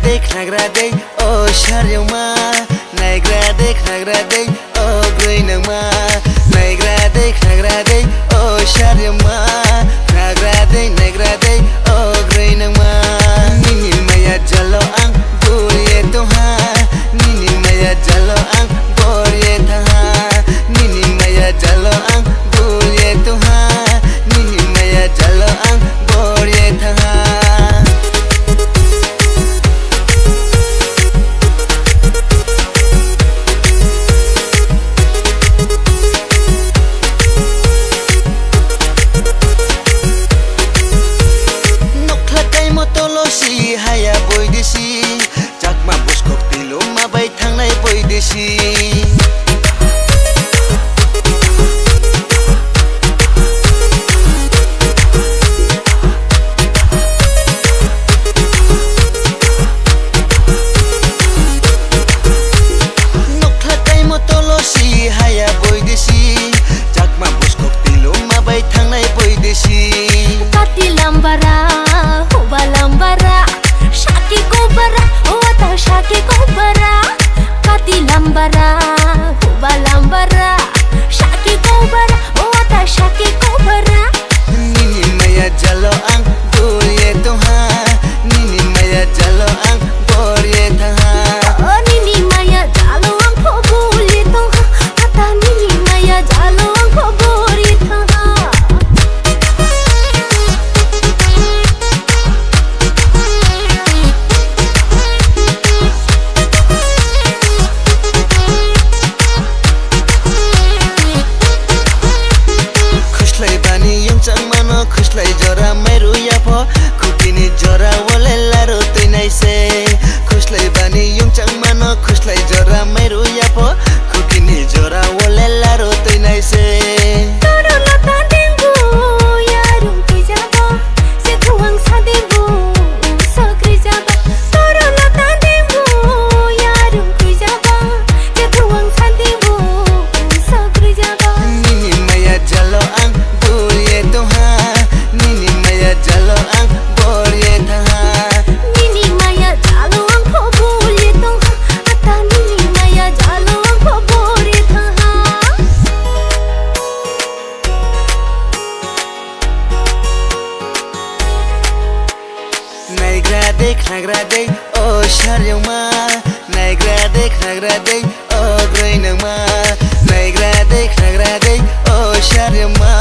देख्नाग्रादै ओ शर्यमा नाइग्रादै ओ ग्रैनमा नाइग्रादै ओ शर्यमा नाइग्रादै ओ ग्रैनमा निनि माया जलो आं बुरिए तोहा निनि माया जलो आं बोरिए थाहा निनि माया जलो आं बुरिए तोहा निनि माया जलो आं बोरिए थाहा haya boy desi jakma buskok tilo mabai thangnai boy desi nokhlakai motolosi haya boy desi jakma buskok tilo mabai thangnai boy desi kati lambara hoba lambara Shaki kobara, wata shaki kobara Kati lambara, huba lambara Shaki kobara, wata shaki kobara Nini maya jalo ang duriye toha Nini maya jalo ang boriye taha Nini maya jalo ang pobuli toha Ata nini maya jalo ang poburi toha खुशलाई जरा मेरो याफो खुकिनी जरा वले लारो तैनाइ से खुशलाई बानी युङचाङ मान खुशलाई जरा मेरो याफो खुकिनी जरा वले लारो तैनाइ से तोरो लता देबो यारुङ कि जाबो से थुवाङ सादेबो सक्रि जाबो तोरो लता देबो यारुङ कि जाबो से थुवाङ सादेबो सक्रि जाबो निनि माया जलो आं बुरिए तोहा Nini maya jalo ang boriye taha Nini maya jalo ang pobuli toha Ata nini maya jalo ang poburi taha Naigradai o sharyama Naigradai o grainama Naigradai o sharyama